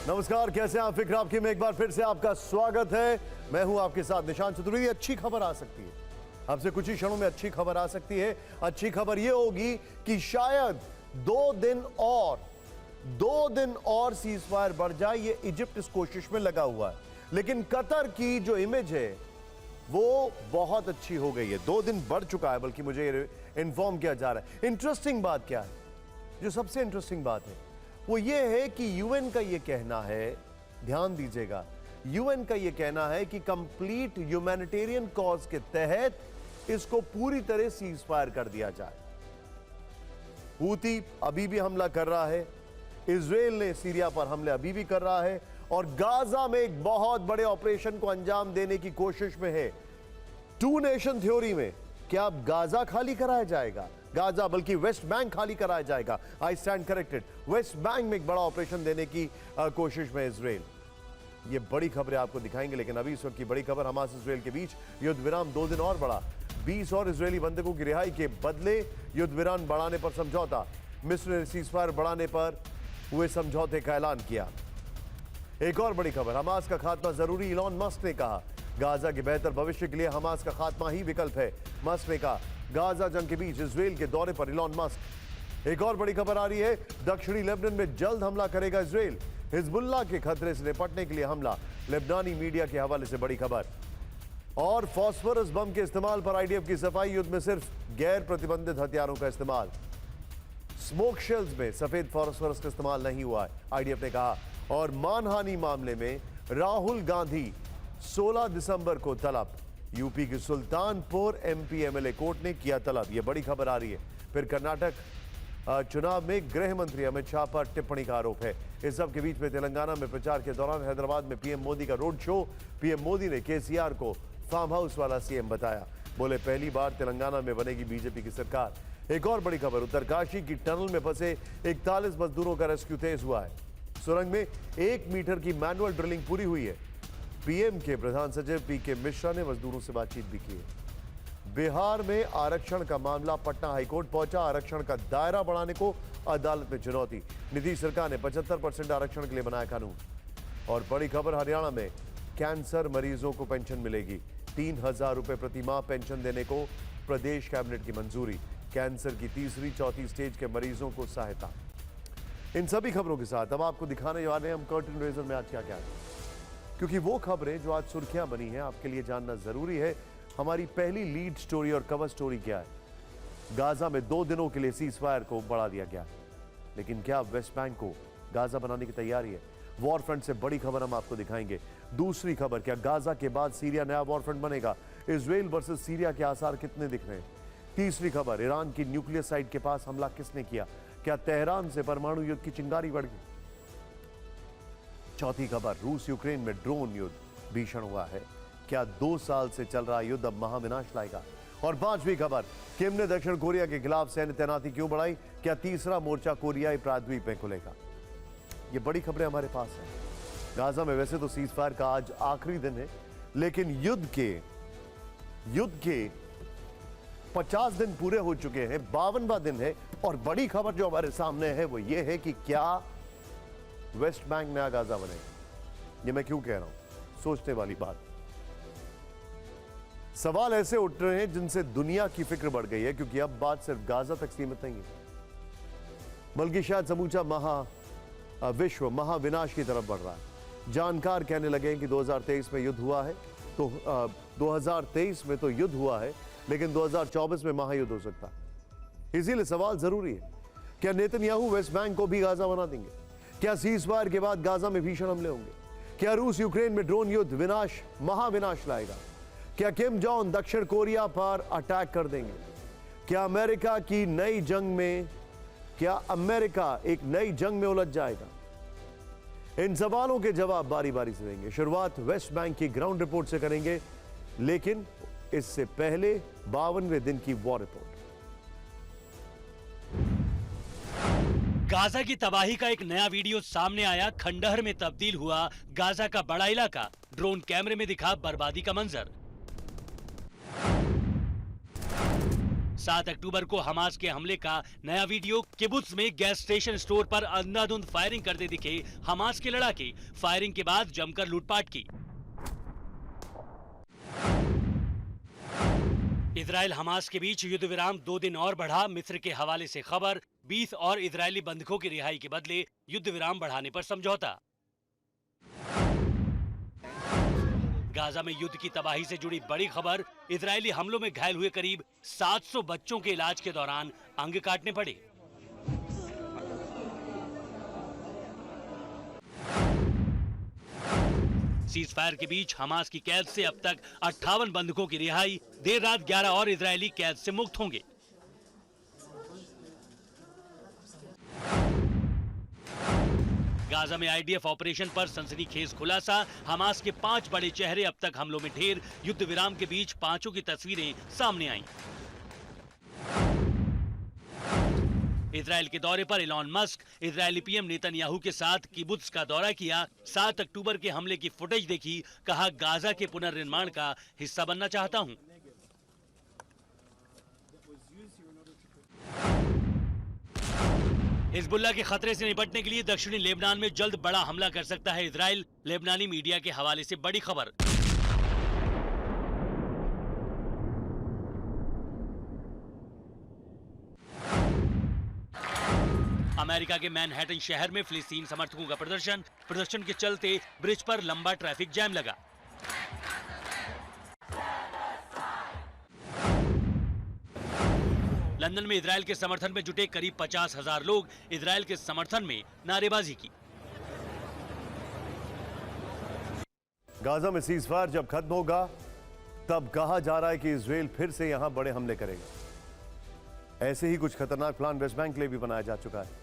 नमस्कार, कैसे हैं आप? फिक्र आपकी में एक बार फिर से आपका स्वागत है। मैं हूं आपके साथ निशांत चतुर्वेदी। अच्छी खबर आ सकती है आपसे कुछ ही क्षणों में, अच्छी खबर आ सकती है। अच्छी खबर यह होगी कि शायद 2 दिन और सीज फायर बढ़ जाए। ये इजिप्ट इस कोशिश में लगा हुआ है, लेकिन कतर की जो इमेज है वो बहुत अच्छी हो गई है। 2 दिन बढ़ चुका है, बल्कि मुझे इन्फॉर्म किया जा रहा है। इंटरेस्टिंग बात क्या है, जो सबसे इंटरेस्टिंग बात है वो ये है कि यूएन का ये कहना है, ध्यान दीजिएगा, यूएन का ये कहना है कि कंप्लीट ह्यूमैनिटेरियन कॉज के तहत इसको पूरी तरह सीज फायर कर दिया जाए। हूती अभी भी हमला कर रहा है, इजराइल ने सीरिया पर हमले अभी भी कर रहा है, और गाजा में एक बहुत बड़े ऑपरेशन को अंजाम देने की कोशिश में है। 2 नेशन थ्योरी में क्या अब गाजा खाली कराया जाएगा? गाजा बल्कि वेस्ट बैंक खाली कराया जाएगा। I stand corrected. West Bank में एक बड़ा ऑपरेशन देने की कोशिश में इजराइल। ये बड़ी खबरें आपको दिखाएंगे, लेकिन अभी इस वक्त की बड़ी खबर, हमास इजराइल के बीच युद्ध विराम 2 दिन और बढ़ा। 20 और इजरायली बंधकों की रिहाई के बदले युद्ध विराम बढ़ाने पर समझौता। मिस्र ने सीजफायर बढ़ाने पर हुए समझौते का ऐलान किया। एक और बड़ी खबर, हमास का खात्मा जरूरी, इलॉन मस्क ने कहा। गाजा के बेहतर भविष्य के लिए हमास का खात्मा ही विकल्प है, मस्क ने कहा। गाजा जंग के बीच इजराइल के दौरे पर इलॉन मस्क। एक और बड़ी खबर आ रही है, दक्षिणी लेबनान में जल्द हमला करेगा इजराइल। हिजबुल्लाह के खतरे से निपटने के लिए हमला, लेबनानी मीडिया के हवाले से बड़ी खबर। और फास्फोरस बम के इस्तेमाल पर आईडीएफ की सफाई, युद्ध में सिर्फ गैर प्रतिबंधित हथियारों का इस्तेमाल। स्मोक शेल्स में सफेद फास्फोरस का इस्तेमाल नहीं हुआ है, आईडीएफ ने कहा। और मानहानि मामले में राहुल गांधी 16 दिसंबर को तलब, यूपी की सुल्तानपुर एमपी एमएलए कोर्ट ने किया तलब। यह बड़ी खबर आ रही है। फिर कर्नाटक चुनाव में गृह मंत्री अमित शाह पर टिप्पणी का आरोप है। इस सब के बीच में तेलंगाना में प्रचार के दौरान हैदराबाद में पीएम मोदी का रोड शो। पीएम मोदी ने केसीआर को फार्म हाउस वाला सीएम बताया। बोले पहली बार तेलंगाना में बनेगी बीजेपी की सरकार। एक और बड़ी खबर, उत्तरकाशी की टनल में फंसे 41 मजदूरों का रेस्क्यू तेज हुआ है। सुरंग में 1 मीटर की मैनुअल ड्रिलिंग पूरी हुई है। पीएम के प्रधान सचिव पीके मिश्रा ने मजदूरों से बातचीत भी की है। बिहार में आरक्षण का मामला पटना हाईकोर्ट पहुंचा। आरक्षण का दायरा बढ़ाने को अदालत में चुनौती। नीतीश सरकार ने 75% आरक्षण के लिए बनाया कानून। और बड़ी खबर, हरियाणा में कैंसर मरीजों को पेंशन मिलेगी। 3000 रुपए प्रति माह पेंशन देने को प्रदेश कैबिनेट की मंजूरी। कैंसर की 3री 4थी स्टेज के मरीजों को सहायता। इन सभी खबरों के साथ अब आपको दिखाने वाले हैं हम कर्टन रेजर में आज क्या क्या है, क्योंकि वो खबरें जो आज सुर्खियां बनी हैं आपके लिए जानना जरूरी है। हमारी पहली लीड स्टोरी और कवर स्टोरी क्या है? गाजा में 2 दिनों के लिए सीज फायर को बढ़ा दिया गया, लेकिन क्या वेस्ट बैंक को गाजा बनाने की तैयारी है? वॉर फ्रंट से बड़ी खबर हम आपको दिखाएंगे। दूसरी खबर, क्या गाजा के बाद सीरिया नया वॉर फ्रंट बनेगा? इजराइल वर्सेस सीरिया के आसार कितने दिख रहे हैं? तीसरी खबर, ईरान की न्यूक्लियर साइट के पास हमला किसने किया? क्या तेहरान से परमाणु युद्ध की चिंगारी बढ़ गई? चौथी खबर, रूस यूक्रेन में ड्रोन युद्ध भीषण हुआ है। क्या 2 साल से चल रहा युद्ध अब महाविनाश लाएगा? और 5वीं खबर, किम ने दक्षिण कोरिया के खिलाफ सैन्य तैनाती क्यों बढ़ाई? क्या तीसरा मोर्चा कोरियाई प्रायद्वीप में खुलेगा? ये बड़ी खबरें हमारे पास हैं। गाजा में वैसे तो सीज फायर का आज आखिरी दिन है, लेकिन युद्ध के 50 दिन पूरे हो चुके हैं, 52वां दिन है। और बड़ी खबर जो हमारे सामने है वो ये है कि क्या वेस्ट बैंक नया गाजा बनेगा? ये मैं क्यों कह रहा हूं, सोचने वाली बात। सवाल ऐसे उठ रहे हैं जिनसे दुनिया की फिक्र बढ़ गई है, क्योंकि अब बात सिर्फ गाजा तक सीमित नहीं है, बल्कि शायद समूचा विश्व महाविनाश की तरफ बढ़ रहा है। जानकार कहने लगे कि 2023 में युद्ध हुआ है, तो 2023 में तो युद्ध हुआ है, लेकिन 2024 में महायुद्ध हो सकता है। इसीलिए सवाल जरूरी है, क्या नेतन्याहू वेस्ट बैंक को भी गाजा बना देंगे? क्या सीज फायर के बाद गाजा में भीषण हमले होंगे? क्या रूस यूक्रेन में ड्रोन युद्ध महाविनाश लाएगा? क्या किम जोंग दक्षिण कोरिया पर अटैक कर देंगे? क्या अमेरिका एक नई जंग में उलझ जाएगा? इन सवालों के जवाब बारी बारी से देंगे। शुरुआत वेस्ट बैंक की ग्राउंड रिपोर्ट से करेंगे, लेकिन इससे पहले 52वें दिन की वॉर रिपोर्ट। गाजा की तबाही का एक नया वीडियो सामने आया। खंडहर में तब्दील हुआ गाजा का बड़ा इलाका। ड्रोन कैमरे में दिखा बर्बादी का मंजर। 7 अक्टूबर को हमास के हमले का नया वीडियो। किबुत्ज में गैस स्टेशन स्टोर पर अंधाधुंध फायरिंग करते दिखे हमास के लड़ाके। फायरिंग के बाद जमकर लूटपाट की। इजराइल हमास के बीच युद्ध विराम 2 दिन और बढ़ा। मिस्र के हवाले से खबर, 20 और इजरायली बंधकों की रिहाई के बदले युद्ध विराम बढ़ाने पर समझौता। गाजा में युद्ध की तबाही से जुड़ी बड़ी खबर, इजरायली हमलों में घायल हुए करीब 700 बच्चों के इलाज के दौरान अंग काटने पड़े। सीज फायर के बीच हमास की कैद से अब तक 58 बंधकों की रिहाई। देर रात 11 और इजरायली कैद से मुक्त होंगे। गाजा में आईडीएफ ऑपरेशन पर सनसनीखेज खुलासा। हमास के 5 बड़े चेहरे अब तक हमलों में ढेर। युद्ध विराम के बीच 5 की तस्वीरें सामने आईं। इजराइल के दौरे पर Elon Musk, Israeli PM Netanyahu के साथ किबुत्ज का दौरा किया। 7 अक्टूबर के हमले की फुटेज देखी। कहा, गाजा के पुनर्निर्माण का हिस्सा बनना चाहता हूं। हिजबुल्लाह के खतरे से निपटने के लिए दक्षिणी लेबनान में जल्द बड़ा हमला कर सकता है इजराइल। लेबनानी मीडिया के हवाले से बड़ी खबर। अमेरिका के मैनहट्टन शहर में फिलिस्तीन समर्थकों का प्रदर्शन के चलते ब्रिज पर लंबा ट्रैफिक जैम लगा। लंदन में इजराइल के समर्थन में जुटे करीब 50,000 लोग इजराइल के समर्थन में नारेबाजी की। गाजा में सीज फायर जब खत्म होगा तब कहा जा रहा है कि इजराइल फिर से यहां बड़े हमले करेगा। ऐसे ही कुछ खतरनाक प्लान वेस्ट बैंक के लिए भी बनाया जा चुका है।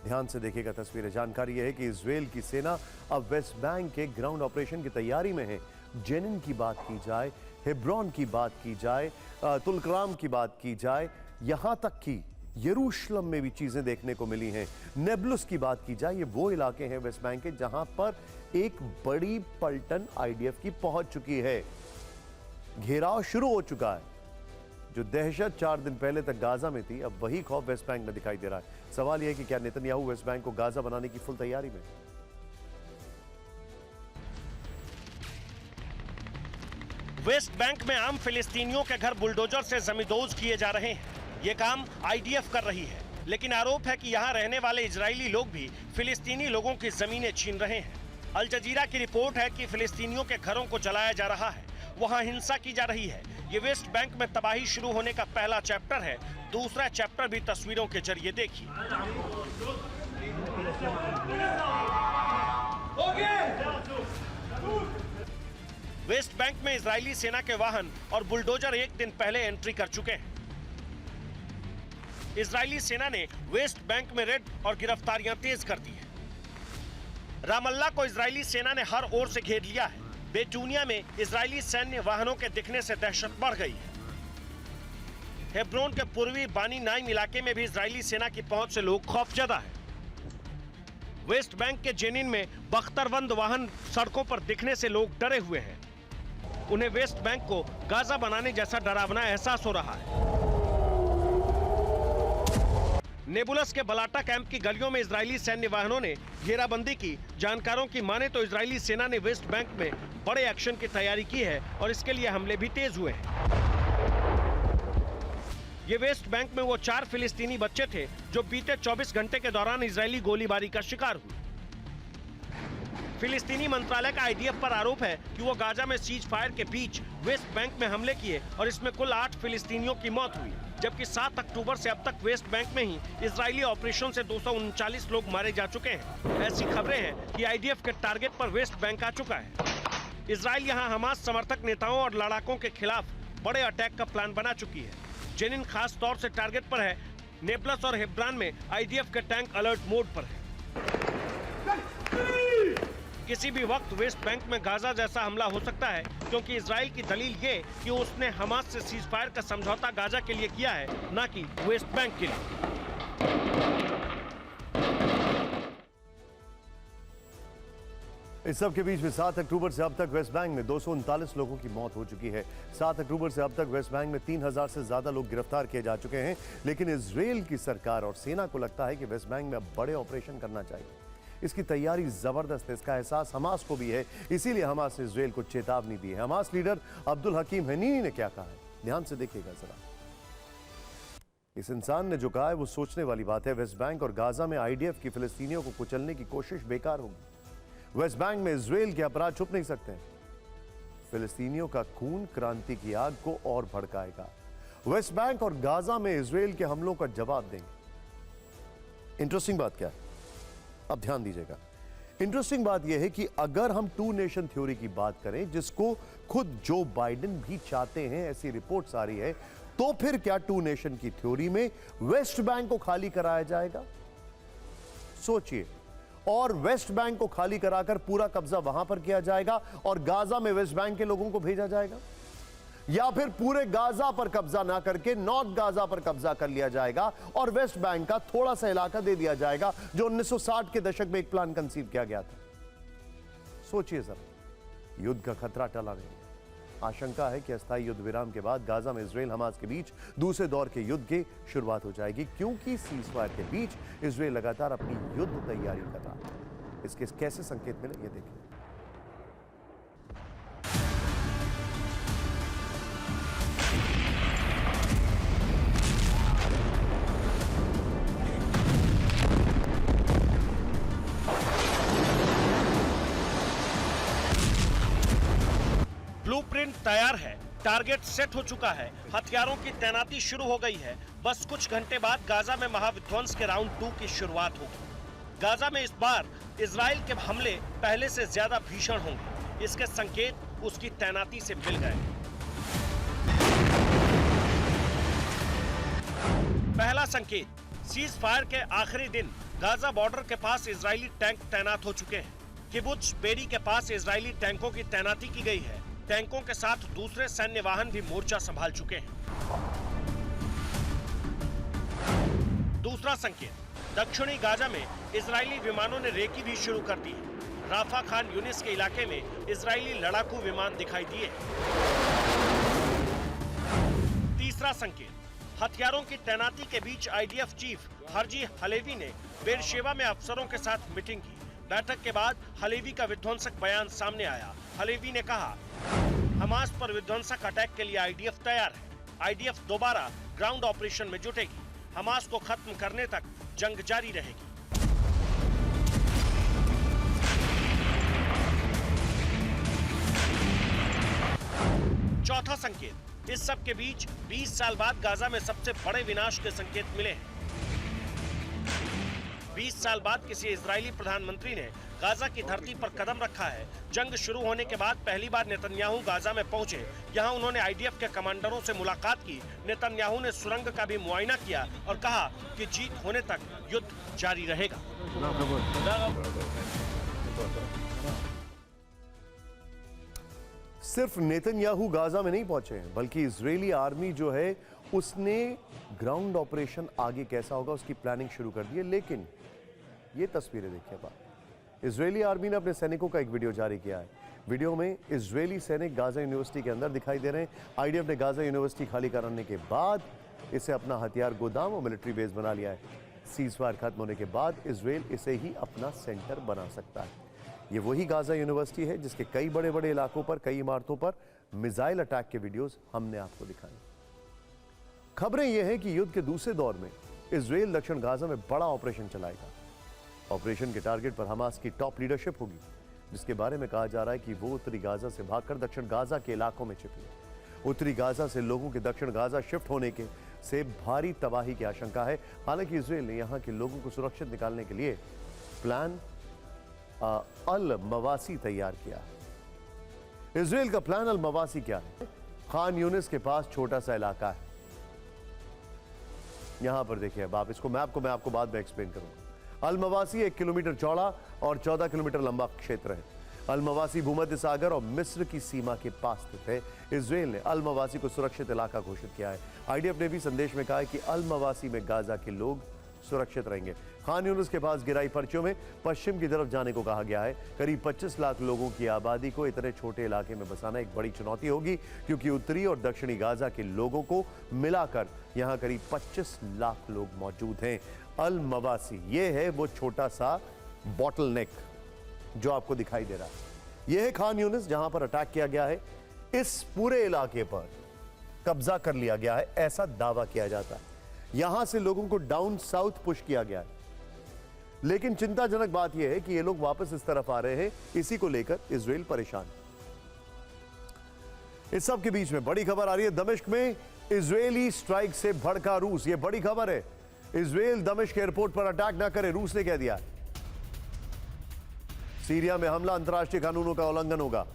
ध्यान से देखिएगा तस्वीरें। जानकारी यह है कि इजराइल की सेना अब वेस्ट बैंक के ग्राउंड ऑपरेशन की तैयारी में है। जेनिन की बात की जाए, हेब्रोन की बात की जाए, तुलकराम की बात की जाए, यहां तक कि यरूशलेम में भी चीजें देखने को मिली हैं। नेबलुस की बात की जाए, ये वो इलाके हैं वेस्ट बैंक के जहां पर एक बड़ी पलटन आईडीएफ की पहुंच चुकी है। घेराव शुरू हो चुका है। जो दहशत 4 दिन पहले तक गाजा में थी, अब वही खौफ वेस्ट बैंक में दिखाई दे रहा है। सवाल यह है कि क्या नेतन्याहू वेस्ट बैंक को गाजा बनाने की फुल तैयारी में? वेस्ट बैंक में आम फिलिस्तीनियों के घर बुलडोजर से जमींदोज किए जा रहे हैं। ये काम आईडीएफ कर रही है, लेकिन आरोप है कि यहाँ रहने वाले इजरायली लोग भी फिलिस्तीनी लोगों की जमीनें छीन रहे हैं। अल जजीरा की रिपोर्ट है कि फिलिस्तीनियों के घरों को जलाया जा रहा है, वहाँ हिंसा की जा रही है। ये वेस्ट बैंक में तबाही शुरू होने का पहला चैप्टर है। दूसरा चैप्टर भी तस्वीरों के जरिए देखिए। वेस्ट बैंक में इजरायली सेना के वाहन और बुलडोजर एक दिन पहले एंट्री कर चुके हैं। इजरायली सेना ने वेस्ट बैंक में रेड और गिरफ्तारियां तेज कर दी है। रामल्ला को इजरायली सेना ने हर ओर से घेर लिया है। बेटूनिया में इजरायली सैन्य वाहनों के दिखने से दहशत बढ़ गई है। हेब्रोन के पूर्वी बानी नाइम इलाके में भी इजरायली सेना की पहुंच से लोग खौफजदा है। वेस्ट बैंक के जेनिन में बख्तरबंद वाहन सड़कों पर दिखने से लोग डरे हुए हैं। उन्हें वेस्ट बैंक को गाजा बनाने जैसा डरावना एहसास हो रहा है। नेबुलस के बलाटा कैंप की गलियों में इजरायली सैन्य वाहनों ने घेराबंदी की। जानकारों की माने तो इजरायली सेना ने वेस्ट बैंक में बड़े एक्शन की तैयारी की है और इसके लिए हमले भी तेज हुए हैं। ये वेस्ट बैंक में वो 4 फिलिस्तीनी बच्चे थे जो बीते 24 घंटे के दौरान इजरायली गोलीबारी का शिकार हुए। फिलिस्तीनी मंत्रालय का आईडीएफ पर आरोप है कि वो गाजा में सीज फायर के बीच वेस्ट बैंक में हमले किए और इसमें कुल 8 फिलिस्तीनियों की मौत हुई, जबकि 7 अक्टूबर से अब तक वेस्ट बैंक में ही इजरायली ऑपरेशन से 239 लोग मारे जा चुके हैं। ऐसी खबरें हैं कि आईडीएफ के टारगेट पर वेस्ट बैंक आ चुका है। इजराइल यहां हमास समर्थक नेताओं और लड़ाकों के खिलाफ बड़े अटैक का प्लान बना चुकी है। जेनिन खास तौर से टारगेट पर है। नेबलस और हेब्रोन में आईडीएफ के टैंक अलर्ट मोड पर है। किसी भी वक्त वेस्ट बैंक में गाजा जैसा हमला हो सकता है, क्योंकि इजराइल की दलील ये कि उसने हमास से सीज फायर का समझौता गाजा के लिए किया है, न कि वेस्ट बैंक के लिए। इस सब के बीच में 7 अक्टूबर से अब तक वेस्ट बैंक में 239 लोगों की मौत हो चुकी है। 7 अक्टूबर से अब तक वेस्ट बैंक में 3000 से ज्यादा लोग गिरफ्तार किए जा चुके हैं। लेकिन इजराइल की सरकार और सेना को लगता है कि वेस्ट बैंक में अब बड़े ऑपरेशन करना चाहिए। इसकी तैयारी जबरदस्त है, इसका एहसास हमास को भी है। इसीलिए हमास ने इजराइल को चेतावनी दी है। हमास लीडर अब्दुल हकीम हनीनी ने क्या कहा है, ध्यान से देखिएगा जरा। इस इंसान ने जो कहा है वो सोचने वाली बात है। वेस्ट बैंक और गाजा में आईडीएफ की फिलिस्तीनियों को कुचलने की कोशिश बेकार होगी। वेस्ट बैंक में इजराइल के अपराध छुप नहीं सकते। फिलिस्तीनियों का खून क्रांति की आग को और भड़काएगा। वेस्ट बैंक और गाजा में इजराइल के हमलों का जवाब देंगे। इंटरेस्टिंग बात क्या है, अब ध्यान दीजिएगा। इंटरेस्टिंग बात यह है कि अगर हम टू नेशन थ्योरी की बात करें, जिसको खुद जो बाइडेन भी चाहते हैं, ऐसी रिपोर्ट्स आ रही है, तो फिर क्या टू नेशन की थ्योरी में वेस्ट बैंक को खाली कराया जाएगा? सोचिए। और वेस्ट बैंक को खाली कराकर पूरा कब्जा वहां पर किया जाएगा और गाजा में वेस्ट बैंक के लोगों को भेजा जाएगा, या फिर पूरे गाजा पर कब्जा ना करके नॉर्थ गाजा पर कब्जा कर लिया जाएगा और वेस्ट बैंक का थोड़ा सा इलाका दे दिया जाएगा, जो 1960 के दशक में एक प्लान कंसीव किया गया था। सोचिए जरा, युद्ध का खतरा टला नहीं। आशंका है कि अस्थायी युद्ध विराम के बाद गाजा में इजराइल हमास के बीच दूसरे दौर के युद्ध की शुरुआत हो जाएगी, क्योंकि सीजफायर के बीच इजराइल लगातार अपनी युद्ध तैयारी कर रहा है। इसके कैसे संकेत मिले, ये देखिए। ब्लूप्रिंट तैयार है, टारगेट सेट हो चुका है, हथियारों की तैनाती शुरू हो गई है। बस कुछ घंटे बाद गाजा में महाविध्वंस के राउंड 2 की शुरुआत होगी। गाजा में इस बार इजराइल के हमले पहले से ज्यादा भीषण होंगे। इसके संकेत उसकी तैनाती से मिल गए। पहला संकेत, सीज फायर के आखिरी दिन गाजा बॉर्डर के पास इजरायली टैंक तैनात हो चुके हैं। किबुत्ज बेरी के पास इजरायली टैंकों की तैनाती की गई है। टैंकों के साथ दूसरे सैन्य वाहन भी मोर्चा संभाल चुके हैं। दूसरा संकेत, दक्षिणी गाजा में इजरायली विमानों ने रेकी भी शुरू कर दी है। राफा खान यूनिस के इलाके में इजरायली लड़ाकू विमान दिखाई दिए। तीसरा संकेत, हथियारों की तैनाती के बीच आईडीएफ चीफ हरजी हलेवी ने बेरशेवा में अफसरों के साथ मीटिंग की। बैठक के बाद हलेवी का विध्वंसक बयान सामने आया। हलेवी ने कहा, हमास पर विध्वंसक अटैक के लिए आईडीएफ तैयार है। आईडीएफ दोबारा ग्राउंड ऑपरेशन में जुटेगी। हमास को खत्म करने तक जंग जारी रहेगी। चौथा संकेत, इस सब के बीच 20 साल बाद गाजा में सबसे बड़े विनाश के संकेत मिले हैं। 20 साल बाद किसी इजरायली प्रधानमंत्री ने गाजा की धरती पर कदम रखा है। जंग शुरू होने के बाद पहली बार नेतन्याहू गाजा में पहुंचे। यहां उन्होंने आईडीएफ के कमांडरों से मुलाकात की। नेतन्याहू ने सुरंग का भी मुआयना किया और कहा कि जीत होने तक युद्ध जारी रहेगा। सिर्फ नेतन्याहू गाजा में नहीं पहुंचे हैं, बल्कि इजरायली आर्मी जो है उसने ग्राउंड ऑपरेशन आगे कैसा होगा उसकी प्लानिंग शुरू कर दी है। लेकिन ये तस्वीरें देखिए आप, इजरायली आर्मी ने अपने सैनिकों का एक वीडियो जारी किया है। वीडियो में इजरायली सैनिक गाजा यूनिवर्सिटी के अंदर दिखाई दे रहे हैं। आईडीएफ ने गाजा यूनिवर्सिटी खाली कराने के बाद इसे अपना हथियार गोदाम और मिलिट्री बेस बना लिया है। सीजफायर खत्म होने के बाद इजराइल इसे ही अपना सेंटर बना सकता है। ये वही गाजा यूनिवर्सिटी है जिसके कई बड़े बड़े इलाकों पर, कई इमारतों पर मिसाइल अटैक के वीडियोस हमने आपको दिखाए। खबरें यह हैं कि युद्ध के दूसरे दौर में इजराइल दक्षिण गाजा में बड़ा ऑपरेशन चलाएगा। ऑपरेशन के टारगेट पर हमास की टॉप लीडरशिप होगी, जिसके बारे में कहा जा रहा है कि वो उत्तरी गाजा से भागकर दक्षिण गाजा के इलाकों में छिपी है। उत्तरी गाजा से लोगों के दक्षिण गाजा शिफ्ट होने के से भारी तबाही की आशंका है। हालांकि इजराइल ने यहां के लोगों को सुरक्षित निकालने के लिए प्लान अल मवासी तैयार किया। इजराइल का प्लान अल मवासी क्या है? खान यूनिस के पास छोटा सा इलाका है। यहां पर देखिए, अब आप इसको मैप को मैं आपको बाद में एक्सप्लेन करूंगा। अल मवासी 1 किलोमीटर चौड़ा और 14 किलोमीटर लंबा क्षेत्र है। अल मवासी भूमध्य सागर और मिस्र की सीमा के पास स्थित है। इजराइल ने अल मवासी को सुरक्षित इलाका घोषित किया है। आईडीएफ ने भी संदेश में कहा है कि अल मवासी में गाजा के लोग सुरक्षित रहेंगे। खान यूनिस के पास गिराई पर्चियों में पश्चिम की तरफ जाने को कहा गया है। करीब 25 लाख लोगों की आबादी को इतने छोटे इलाके में बसाना एक बड़ी चुनौती होगी, क्योंकि उत्तरी और दक्षिणी गाजा के लोगों को मिलाकर यहां करीब 25 लाख लोग मौजूद हैं। अल मवासी ये है वो छोटा सा बॉटल नेक जो आपको दिखाई दे रहा है। यह है खान यूनिस जहां पर अटैक किया गया है। इस पूरे इलाके पर कब्जा कर लिया गया है, ऐसा दावा किया जाता है। यहां से लोगों को डाउन साउथ पुश किया गया है, लेकिन चिंताजनक बात यह है कि ये लोग वापस इस तरफ आ रहे हैं। इसी को लेकर इजराइल परेशान। इस सब के बीच में बड़ी खबर आ रही है, दमिश्क में इजरायली स्ट्राइक से भड़का रूस। यह बड़ी खबर है। इजराइल दमिश्क एयरपोर्ट पर अटैक ना करे, रूस ने कह दिया। सीरिया में हमला अंतर्राष्ट्रीय कानूनों का उल्लंघन होगा।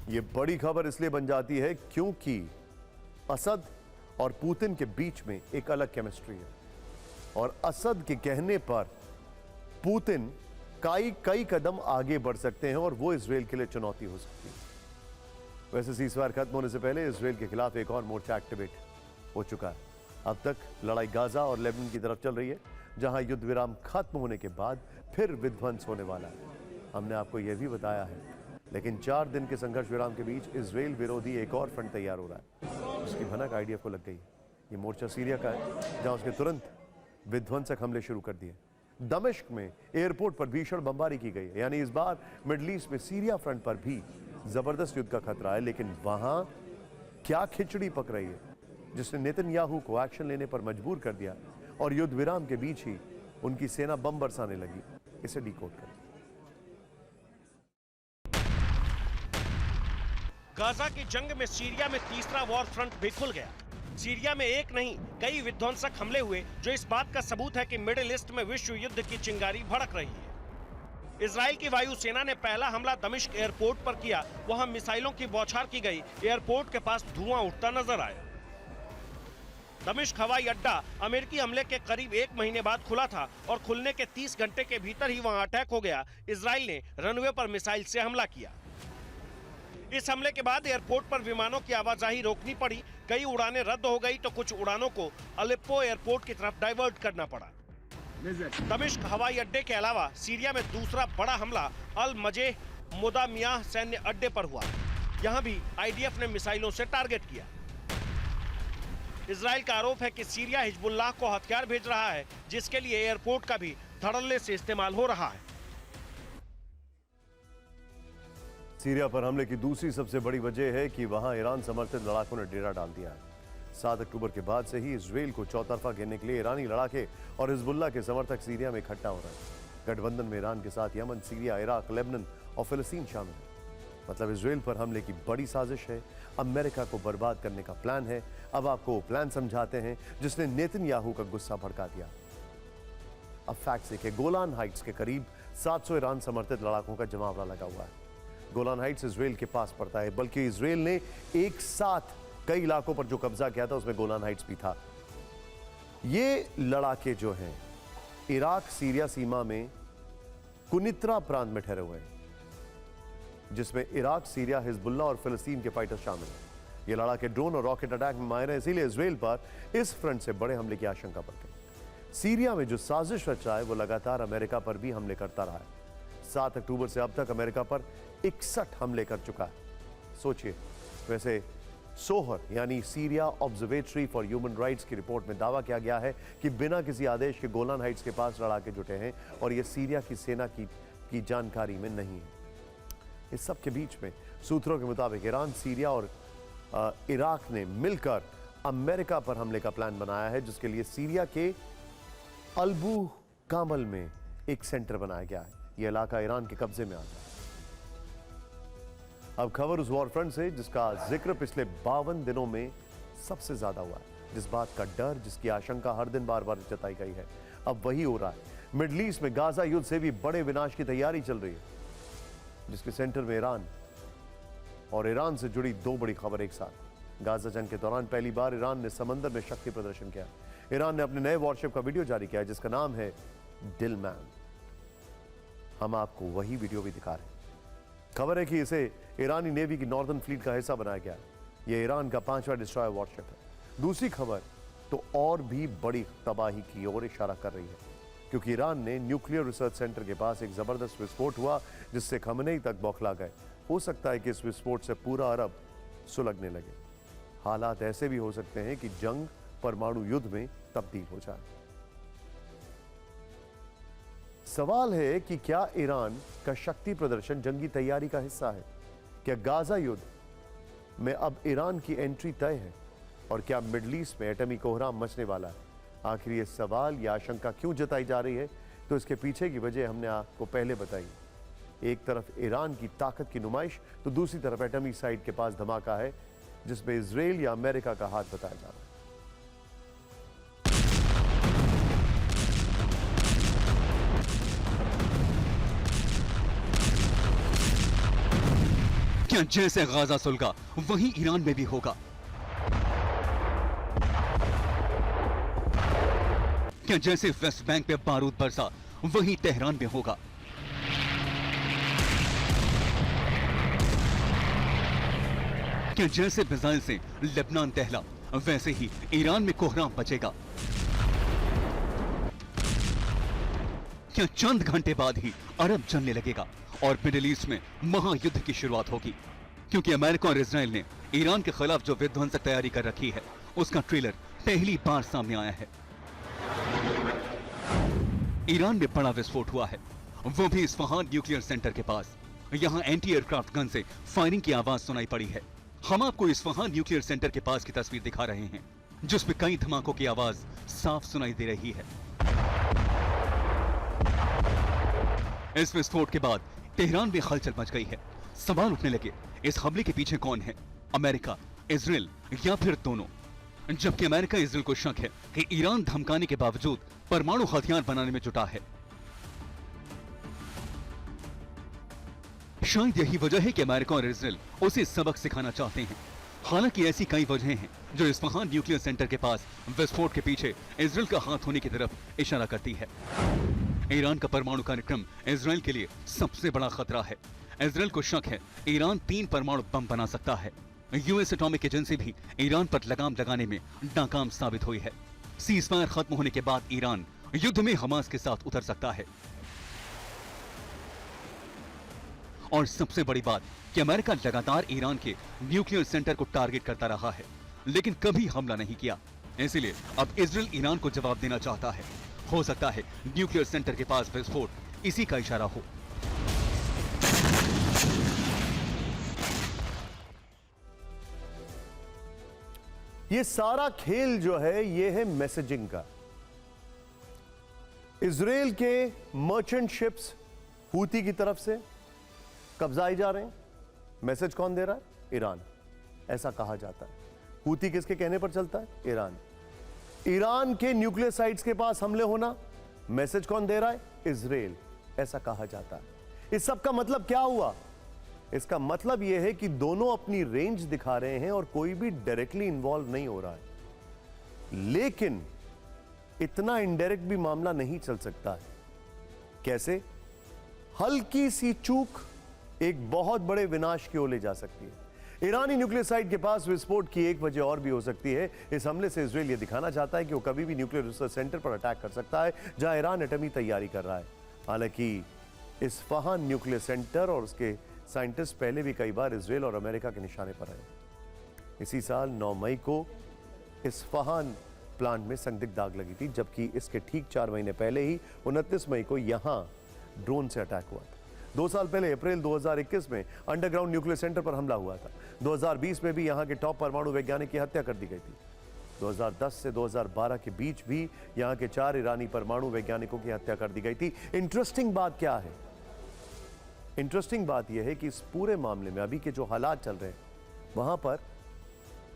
यह बड़ी खबर इसलिए बन जाती है क्योंकि असद और पुतिन के बीच में एक अलग केमिस्ट्री है, और असद के कहने पर पुतिन कई कदम आगे बढ़ सकते हैं और वो इजराइल के लिए चुनौती हो सकती है। वैसे सीजफायर खत्म होने से पहले इजराइल के खिलाफ एक और मोर्चा एक्टिवेट हो चुका है। अब तक लड़ाई गाजा और लेबनान की तरफ चल रही है, जहां युद्ध विराम खत्म होने के बाद फिर विध्वंस होने वाला है। हमने आपको यह भी बताया है, लेकिन 4 दिन के संघर्ष विराम के बीच इजराइल विरोधी एक और फ्रंट तैयार हो रहा है, जिसकी भनक आईडीएफ को लग गई। ये मोर्चा सीरिया का है, जहां उसने तुरंत विध्वंसक हमले शुरू कर दिए। दमिश्क में एयरपोर्ट पर भीषण बमबारी की गई है, यानी इस बार मिडिल ईस्ट में सीरिया फ्रंट पर भी जबरदस्त युद्ध का खतरा है। लेकिन वहां क्या खिचड़ी पक रही है, जिसने नेतन्याहू को एक्शन लेने पर मजबूर कर दिया, और युद्ध विराम के बीच ही उनकी सेना बम बरसाने लगी। इसे डिकोड करें। गाजा की जंग में सीरिया में तीसरा वॉर फ्रंट भी खुल गया। सीरिया में एक नहीं कई विध्वंसक हमले हुए, जो इस बात का सबूत है कि मिडिल ईस्ट में विश्व युद्ध की चिंगारी भड़क रही है। इजराइल की वायुसेना ने पहला हमला दमिश्क एयरपोर्ट पर किया। वहां मिसाइलों की बौछार की गई। एयरपोर्ट के पास धुआं उठता नजर आया। दमिश्क हवाई अड्डा अमेरिकी हमले के करीब 1 महीने बाद खुला था, और खुलने के 30 घंटे के भीतर ही वहां अटैक हो गया। इजराइल ने रनवे पर मिसाइल से हमला किया। इस हमले के बाद एयरपोर्ट पर विमानों की आवाजाही रोकनी पड़ी। कई उड़ानें रद्द हो गई, तो कुछ उड़ानों को अलेप्पो एयरपोर्ट की तरफ डाइवर्ट करना पड़ा। दमिश्क हवाई अड्डे के अलावा सीरिया में दूसरा बड़ा हमला अल मजेह मुदामियाह सैन्य अड्डे पर हुआ। यहां भी आईडीएफ ने मिसाइलों से टारगेट किया। इजराइल का आरोप है कि सीरिया हिजबुल्लाह को हथियार भेज रहा है, जिसके लिए एयरपोर्ट का भी धड़ल्ले से इस्तेमाल हो रहा है। सीरिया पर हमले की दूसरी सबसे बड़ी वजह है कि वहां ईरान समर्थित लड़ाकों ने डेरा डाल दिया है। 7 अक्टूबर के बाद से ही इजराइल को चौतरफा घेरने के लिए ईरानी लड़ाके और हिजबुल्लाह के समर्थक सीरिया में इकट्ठा हो रहे हैं। गठबंधन में ईरान के साथ यमन, सीरिया, इराक, लेबनान और फिलिस्तीन शामिल है। मतलब इजराइल पर हमले की बड़ी साजिश है। अमेरिका को बर्बाद करने का प्लान है। अब आपको वो प्लान समझाते हैं जिसने नेतन्याहू का गुस्सा भड़का दिया। अब फैक्ट्स देखिए, गोलान हाइट्स के करीब 700 ईरान समर्थित लड़ाकों का जमावड़ा लगा हुआ है। गोलान हाइट्स इजराइल के पास पड़ता है, बल्कि इजराइल ने एक साथ कई इलाकों पर जो कब्जा किया था उसमें गोलान हाइट्स भी था। ये लड़ाके जो हैं इराक सीरिया सीमा में कुनित्रा प्रांत में ठहरे हुए हैं, जिसमें इराक, सीरिया, हिजबुल्लाह और फिलिस्तीन के फाइटर्स शामिल हैं। ये लड़ाके ड्रोन और रॉकेट अटैक में माहिर हैं, इसीलिए इजराइल पर इस फ्रंट से बड़े हमले की आशंका बढ़ गई। सीरिया में जो साजिश रचा है वो लगातार अमेरिका पर भी हमले करता रहा है। 7 अक्टूबर से अब तक अमेरिका पर 61 हमले कर चुका है। सोचिए। वैसे सोहर यानी Syria observatory for human rights की रिपोर्ट में दावा किया गया है कि बिना किसी आदेश के गोलान हाइट्स के पास लड़ाके जुटे हैं, और यह सीरिया की सेना की जानकारी में नहीं है। इस सब के बीच में सूत्रों के मुताबिक ईरान, सीरिया और इराक ने मिलकर अमेरिका पर हमले का प्लान बनाया है, जिसके लिए सीरिया के अल्बू कामल में एक सेंटर बनाया गया है। यह इलाका ईरान के कब्जे में आता है। अब खबर उस वॉर फ्रंट से जिसका जिक्र पिछले 52 दिनों में सबसे ज्यादा हुआ है, जिस बात का डर, जिसकी आशंका हर दिन बार बार जताई गई है, अब वही हो रहा है। मिडिल ईस्ट में गाजा युद्ध से भी बड़े विनाश की तैयारी चल रही है, जिसके सेंटर में ईरान, और ईरान से जुड़ी 2 बड़ी खबर एक साथ। गाजा जंग के दौरान पहली बार ईरान ने समंदर में शक्ति प्रदर्शन किया। ईरान ने अपने नए वॉरशिप का वीडियो जारी किया है, जिसका नाम है डिलमैन। हम आपको वही वीडियो भी दिखा रहे हैं। खबर है कि इसे ईरानी नेवी की नॉर्दर्न फ्लीट का हिस्सा बनाया गया है। यह ईरान का 5वां डिस्ट्रॉयर वॉरशिप है। दूसरी खबर तो और भी बड़ी तबाही की ओर इशारा कर रही है, क्योंकि ईरान ने न्यूक्लियर रिसर्च सेंटर के पास एक जबरदस्त विस्फोट हुआ जिससे खमेनी तक बौखला गए। हो सकता है कि इस विस्फोट से पूरा अरब सुलगने लगे। हालात ऐसे भी हो सकते हैं कि जंग परमाणु युद्ध में तब्दील हो जाए। सवाल है कि क्या ईरान का शक्ति प्रदर्शन जंगी तैयारी का हिस्सा है? क्या गाजा युद्ध में अब ईरान की एंट्री तय है? और क्या मिडल ईस्ट में एटमी कोहराम मचने वाला है? आखिर ये सवाल या आशंका क्यों जताई जा रही है? तो इसके पीछे की वजह हमने आपको पहले बताई। एक तरफ ईरान की ताकत की नुमाइश, तो दूसरी तरफ एटमी साइट के पास धमाका है जिसमें इजराइल या अमेरिका का हाथ बताया जा रहा है। क्या जैसे गाजा सुलगा वहीं ईरान में भी होगा? क्या जैसे वेस्ट बैंक पे बारूद बरसा वहीं तेहरान में होगा? क्या जैसे मिसाइल से लेबनान दहला वैसे ही ईरान में कोहराम बचेगा? क्या चंद घंटे बाद ही अरब जलने लगेगा और मिडिल ईस्ट में महायुद्ध की शुरुआत होगी? क्योंकि अमेरिका और इजराइल ने ईरान के खिलाफ जो विध्वंसक तैयारी कर रखी है उसका ट्रेलर पहली बार सामने आया है। ईरान में बड़ा विस्फोट हुआ है, वो भी इस्फहान न्यूक्लियर सेंटर के पास। यहां एंटी एयरक्राफ्ट गन से फायरिंग की आवाज सुनाई पड़ी है। हम आपको इस्फहान न्यूक्लियर सेंटर के पास की तस्वीर दिखा रहे हैं जिसमें कई धमाकों की आवाज साफ सुनाई दे रही है। इस विस्फोट के बाद तेहरान में हलचल मच गई है। सवाल उठने लगे, इस हमले के पीछे कौन है? अमेरिका, इजराइल या फिर दोनों? जबकि अमेरिका इजराइल को शक है कि ईरान धमकाने के बावजूद परमाणु हथियार बनाने में जुटा है। शायद यही वजह है कि अमेरिका और इजराइल उसे सबक सिखाना चाहते हैं। हालांकि ऐसी कई वजहें हैं जो इस्फहान न्यूक्लियर सेंटर के पास विस्फोट के पीछे इजराइल का हाथ होने की तरफ इशारा करती है। ईरान का परमाणु कार्यक्रम इजराइल के लिए सबसे बड़ा खतरा है। इजराइल को शक है ईरान 3 परमाणु बम बना सकता है। यूएस एटॉमिक एजेंसी भी ईरान पर लगाम लगाने में नाकाम साबित हुई है। सीजफायर खत्म होने के बाद ईरान युद्ध में हमास के साथ उतर सकता है। और सबसे बड़ी बात कि अमेरिका लगातार ईरान के न्यूक्लियर सेंटर को टारगेट करता रहा है लेकिन कभी हमला नहीं किया। इसलिए अब इजराइल ईरान को जवाब देना चाहता है। हो सकता है न्यूक्लियर सेंटर के पास विस्फोट इसी का इशारा हो। ये सारा खेल जो है ये है मैसेजिंग का। इजराइल के मर्चेंट शिप्स हूती की तरफ से कब्जाए जा रहे हैं। मैसेज कौन दे रहा है? ईरान। ऐसा कहा जाता है। हूती किसके कहने पर चलता है? ईरान। ईरान के न्यूक्लियर साइट्स के पास हमले होना, मैसेज कौन दे रहा है? इजराइल। ऐसा कहा जाता है। इस सब का मतलब क्या हुआ? इसका मतलब यह है कि दोनों अपनी रेंज दिखा रहे हैं और कोई भी डायरेक्टली इन्वॉल्व नहीं हो रहा है। लेकिन इतना इनडायरेक्ट भी मामला नहीं चल सकता है। कैसे? हल्की सी चूक एक बहुत बड़े विनाश की ओर ले जा सकती है। ईरानी न्यूक्लियर साइट के पास विस्फोट की एक वजह और भी हो सकती है। इस हमले से इजराइल यह दिखाना चाहता है कि वो कभी भी न्यूक्लियर रिसर्च सेंटर पर अटैक कर सकता है जहां ईरान एटमी तैयारी कर रहा है। हालांकि इस्फहान न्यूक्लियर सेंटर और उसके साइंटिस्ट पहले भी कई बार इजराइल और अमेरिका के निशाने पर रहे। इसी साल 9 मई को इस्फहान प्लांट में संदिग्ध आग लगी थी, जबकि इसके ठीक 4 महीने पहले ही 29 मई को यहां ड्रोन से अटैक हुआ था। 2 साल पहले अप्रैल 2021 में अंडरग्राउंड न्यूक्लियर सेंटर पर हमला हुआ था। 2020 में भी यहां के टॉप परमाणु वैज्ञानिक की हत्या कर दी गई थी। 2010 से 2012 के बीच भी यहां के 4 ईरानी परमाणु वैज्ञानिकों की हत्या कर दी गई थी। इंटरेस्टिंग बात क्या है? इंटरेस्टिंग बात यह है कि इस पूरे मामले में अभी के जो हालात चल रहे हैं वहां पर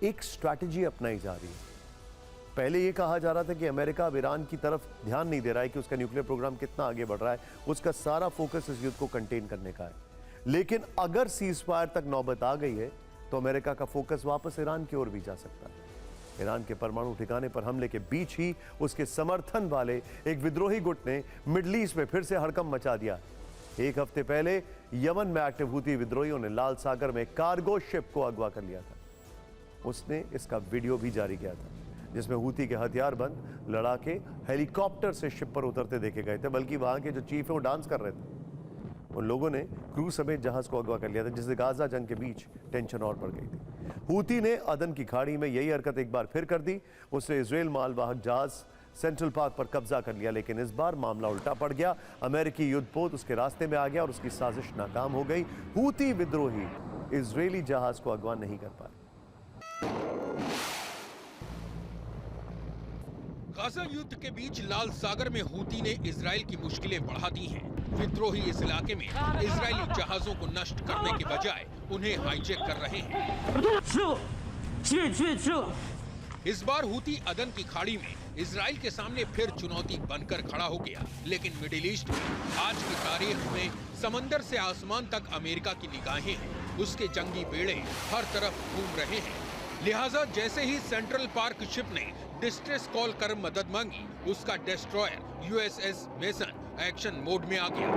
एक स्ट्रैटेजी अपनाई जा रही है। पहले यह कहा जा रहा था कि अमेरिका अब ईरान की तरफ ध्यान नहीं दे रहा है कि उसका न्यूक्लियर प्रोग्राम कितना आगे बढ़ रहा है, उसका सारा फोकस इस युद्ध को कंटेन करने का है। लेकिन अगर सीजफायर तक नौबत आ गई है तो अमेरिका का फोकस वापस ईरान की ओर भी जा सकता है। ईरान के परमाणु ठिकाने पर हमले के बीच ही उसके समर्थन वाले एक विद्रोही गुट ने मिडल ईस्ट में फिर से हड़कंप मचा दिया। एक हफ्ते पहले यमन में एक्टिव हूती विद्रोहियों ने लाल सागर में कार्गो शिप को अगवा कर लिया था। उसने इसका वीडियो भी जारी किया था, जिसमें हूती के हथियारबंद लड़ाके हेलीकॉप्टर से शिप पर उतरते देखे गए थे, बल्कि वहां के जो चीफ है वो डांस कर रहे थे। उन लोगों ने क्रू समेत जहाज को अगवा कर लिया था, जिससे गाजा जंग के बीच टेंशन और बढ़ गई थी। हूती ने अदन की खाड़ी में यही हरकत एक बार फिर कर दी। उसने इजराइल मालवाहक जहाज सेंट्रल पार्क पर कब्जा कर लिया, लेकिन इस बार मामला उल्टा पड़ गया। अमेरिकी युद्धपोत उसके रास्ते में आ गया और उसकी साजिश नाकाम हो गई। हूती विद्रोही इजरायली जहाज को अगवा नहीं कर पाए। गाजा युद्ध के बीच लाल सागर में हूती ने इजराइल की मुश्किलें बढ़ा दी हैं। विद्रोही इस इलाके में इजरायली जहाजों को नष्ट करने के बजाय उन्हें हाईजैक कर रहे हैं। इस बार हूती अदन की खाड़ी में इजराइल के सामने फिर चुनौती बनकर खड़ा हो गया। लेकिन मिडिल ईस्ट में आज की तारीख में समंदर से आसमान तक अमेरिका की निगाहें हैं। उसके जंगी बेड़े हर तरफ घूम रहे हैं। लिहाजा जैसे ही सेंट्रल पार्क शिप ने डिस्ट्रेस कॉल कर मदद मांगी, उसका destroyer USS mason action mode में आ गया।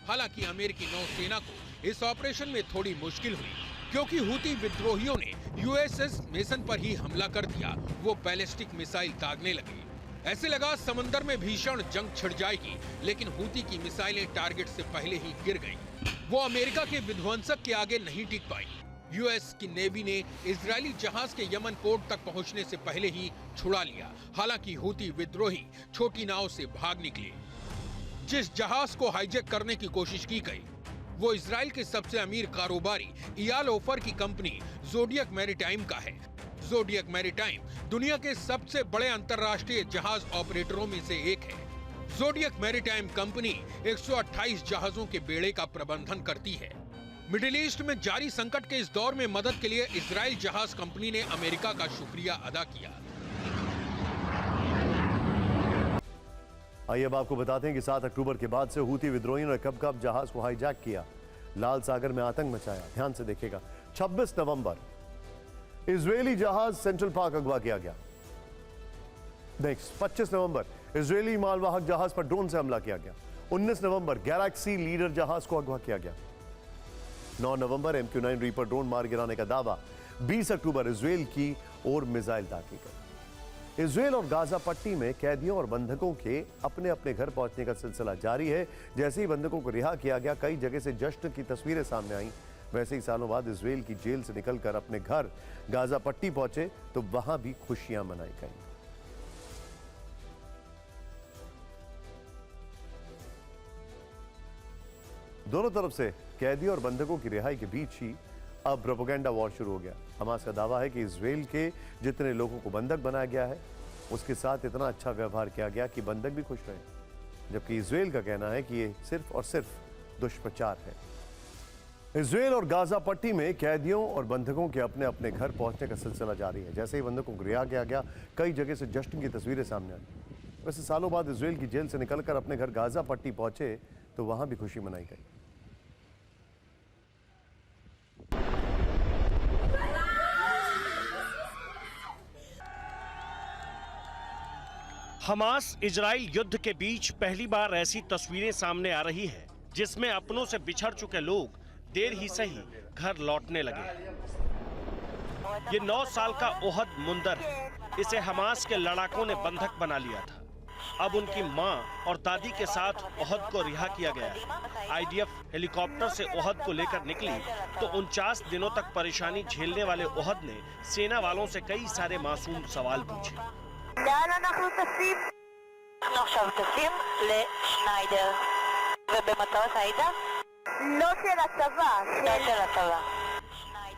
हालांकि अमेरिकी नौसेना को इस ऑपरेशन में थोड़ी मुश्किल हुई, क्योंकि हूती विद्रोहियों ने यूएसएस मेसन पर ही हमला कर दिया। वो बैलिस्टिक मिसाइल दागने लगे। ऐसे लगा समंदर में भीषण जंग छिड़ जाएगी, लेकिन हूती की मिसाइलें टारगेट से पहले ही गिर गईं। वो अमेरिका के विध्वंसक के आगे नहीं टिक पाई। यूएस की नेवी ने इजरायली जहाज के यमन पोर्ट तक पहुंचने से पहले ही छुड़ा लिया। हालांकि हूती विद्रोही छोटी नाव से भाग निकले। जिस जहाज को हाईजैक करने की कोशिश की गई, वो इजराइल के सबसे अमीर कारोबारी इयाल ओफर की कंपनी जोडियक मैरीटाइम का है। जोडियक मैरीटाइम दुनिया के सबसे बड़े अंतर्राष्ट्रीय जहाज ऑपरेटरों में से एक है। जोडियक मैरीटाइम कंपनी 128 जहाजों के बेड़े का प्रबंधन करती है। मिडिल ईस्ट में जारी संकट के इस दौर में मदद के लिए इजराइल जहाज कंपनी ने अमेरिका का शुक्रिया अदा किया। आइए अब आपको बताते हैं कि 7 अक्टूबर के बाद से हूती विद्रोहियों ने कब कब जहाज को हाईजैक किया, लाल सागर में आतंक मचाया। ध्यान से देखिएगा। 26 नवंबर इजरायली जहाज सेंट्रल पार्क अगवा किया गया। नेक्स्ट 25 नवंबर इजरायली मालवाहक जहाज पर ड्रोन से हमला किया गया। 19 नवंबर गैलेक्सी लीडर जहाज को अगवा किया गया। 9 नवंबर MQ-9 रीपर ड्रोन मार गिराने का दावा। 20 अक्टूबर इजरायल की ओर मिसाइल दागी गई। इजरायल और गाजा पट्टी में कैदियों और बंधकों के अपने अपने घर पहुंचने का सिलसिला जारी है। जैसे ही बंधकों को रिहा किया गया, कई जगह से जश्न की तस्वीरें सामने आई। वैसे ही सालों बाद इजरायल की जेल से निकलकर अपने घर गाजा पट्टी पहुंचे तो वहां भी खुशियां मनाई गई। दोनों तरफ से कैदी और बंधकों की रिहाई के बीच ही अब प्रोपेगेंडा वॉर शुरू हो गया। हमास का दावा है कि इजरायल के जितने लोगों को बंधक बनाया गया है, उसके साथ इतना अच्छा व्यवहार किया गया कि बंधक भी खुश रहे, जबकि इजरायल का कहना है कि ये सिर्फ और सिर्फ दुष्प्रचार है। इजरायल और गाजा पट्टी में कैदियों और बंधकों के अपने अपने घर पहुंचने का सिलसिला जारी है। जैसे ही बंधकों को रिहा किया गया, कई जगह से जश्न की तस्वीरें सामने आई। वैसे सालों बाद इजरायल की जेल से निकलकर अपने घर गाजा पट्टी पहुंचे तो वहां भी खुशी मनाई गई। हमास इजराइल युद्ध के बीच पहली बार ऐसी तस्वीरें सामने आ रही है जिसमें अपनों से बिछड़ चुके लोग देर ही सही घर लौटने लगे। ये 9 साल का ओहद मुंदर है। इसे हमास के लड़ाकों ने बंधक बना लिया था। अब उनकी मां और दादी के साथ ओहद को रिहा किया गया। आईडीएफ हेलीकॉप्टर से ओहद को लेकर निकली तो 49 दिनों तक परेशानी झेलने वाले ओहद ने सेना वालों से कई सारे मासूम सवाल पूछे। לאן אנחנו טסים? אנחנו עכשיו טסים לשניידר. ובמטוס היית? לא של הצבא. לא של הצבא.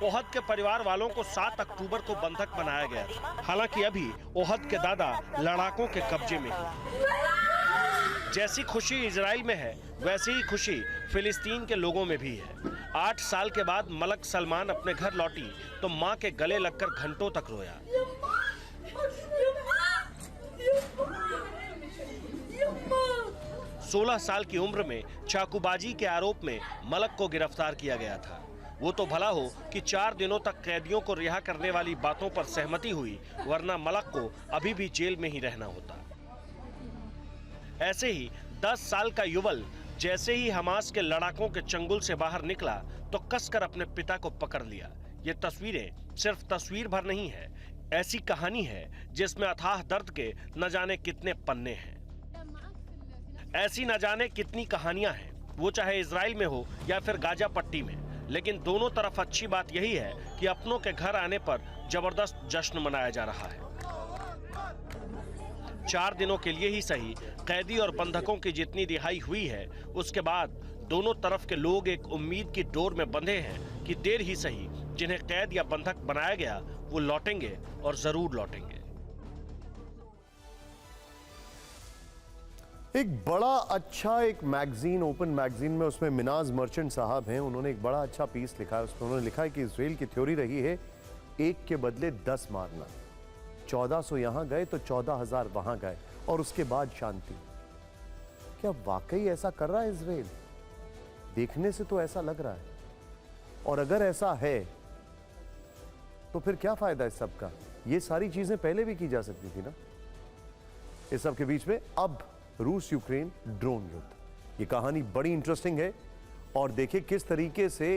ओहद के परिवार वालों को 7 अक्टूबर को बंधक बनाया गया था। हालांकि अभी ओहद के दादा लड़ाकों के कब्जे में हैं। जैसी खुशी इजराइल में है, वैसी ही खुशी फिलिस्तीन के लोगों में भी है। 8 साल के बाद मलक सलमान अपने घर लौटी तो मां के गले लगकर घंटों तक रोया। 16 साल की उम्र में चाकूबाजी के आरोप में मलक को गिरफ्तार किया गया था। वो तो भला हो कि 4 दिनों तक कैदियों को रिहा करने वाली बातों पर सहमति हुई, वरना मलक को अभी भी जेल में ही रहना होता। ऐसे ही 10 साल का युवल जैसे ही हमास के लड़ाकों के चंगुल से बाहर निकला तो कसकर अपने पिता को पकड़ लिया। ये तस्वीरें सिर्फ तस्वीर भर नहीं है, ऐसी कहानी है जिसमें अथाह दर्द के न जाने कितने पन्ने हैं। ऐसी न जाने कितनी कहानियां हैं, वो चाहे इजराइल में हो या फिर गाजा पट्टी में, लेकिन दोनों तरफ अच्छी बात यही है कि अपनों के घर आने पर जबरदस्त जश्न मनाया जा रहा है। 4 दिनों के लिए ही सही, कैदी और बंधकों की जितनी रिहाई हुई है, उसके बाद दोनों तरफ के लोग एक उम्मीद की डोर में बंधे हैं कि देर ही सही जिन्हें कैद या बंधक बनाया गया वो लौटेंगे और जरूर लौटेंगे। एक बड़ा अच्छा एक मैगजीन, ओपन मैगजीन में, उसमें मिनाज मर्चेंट साहब हैं, उन्होंने एक बड़ा अच्छा पीस लिखा है। उसमें उन्होंने लिखा है कि इजराइल की थ्योरी रही है 1 के बदले 10 मारना। 1400 यहां गए तो 14,000 वहां गए और उसके बाद शांति। क्या वाकई ऐसा कर रहा है इजराइल? देखने से तो ऐसा लग रहा है। और अगर ऐसा है तो फिर क्या फायदा इस सब का? ये सारी चीजें पहले भी की जा सकती थी ना। इस सब के बीच में अब रूस यूक्रेन ड्रोन युद्ध, ये कहानी बड़ी इंटरेस्टिंग है। और देखिए किस तरीके से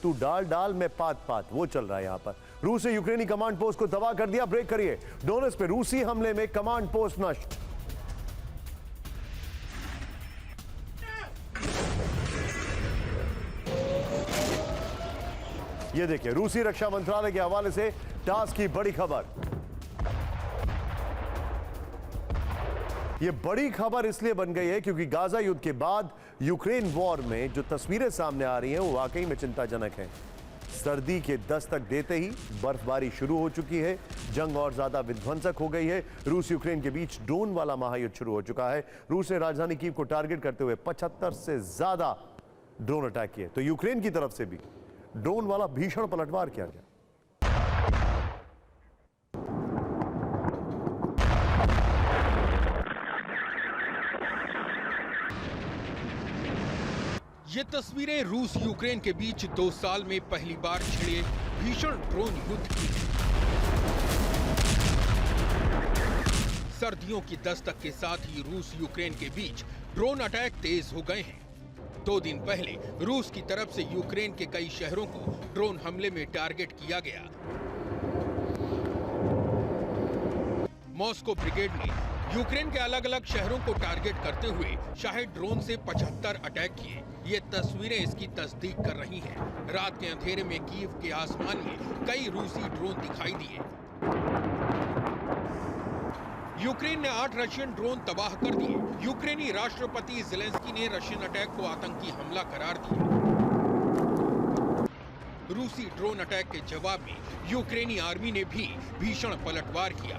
तू डाल डाल में पात पात वो चल रहा है यहां पर। रूस ने यूक्रेनी कमांड पोस्ट को तबाह कर दिया। ब्रेक करिए। डोनेट्स्क पे रूसी हमले में कमांड पोस्ट नष्ट। ये देखिए रूसी रक्षा मंत्रालय के हवाले से टास की बड़ी खबर। यह बड़ी खबर इसलिए बन गई है क्योंकि गाजा युद्ध के बाद यूक्रेन वॉर में जो तस्वीरें सामने आ रही हैं वो वाकई में चिंताजनक हैं। सर्दी के दस्तक देते ही बर्फबारी शुरू हो चुकी है, जंग और ज्यादा विध्वंसक हो गई है। रूस यूक्रेन के बीच ड्रोन वाला महायुद्ध शुरू हो चुका है। रूस ने राजधानी कीव को टारगेट करते हुए 75 से ज्यादा ड्रोन अटैक किए, तो यूक्रेन की तरफ से भी ड्रोन वाला भीषण पलटवार किया गया। ये तस्वीरें रूस यूक्रेन के बीच 2 साल में पहली बार छिड़े भीषण ड्रोन युद्ध की हैं। सर्दियों की दस्तक के साथ ही रूस यूक्रेन के बीच ड्रोन अटैक तेज हो गए हैं। 2 दिन पहले रूस की तरफ से यूक्रेन के कई शहरों को ड्रोन हमले में टारगेट किया गया। मॉस्को ब्रिगेड ने यूक्रेन के अलग अलग शहरों को टारगेट करते हुए शायद ड्रोन से 75 अटैक किए। ये तस्वीरें इसकी तस्दीक कर रही हैं। रात के अंधेरे में कीव के आसमान में कई रूसी ड्रोन दिखाई दिए। यूक्रेन ने 8 रशियन ड्रोन तबाह कर दिए। यूक्रेनी राष्ट्रपति ज़ेलेंस्की ने रशियन अटैक को आतंकी हमला करार दिया। रूसी ड्रोन अटैक के जवाब में यूक्रेनी आर्मी ने भी भीषण पलटवार किया।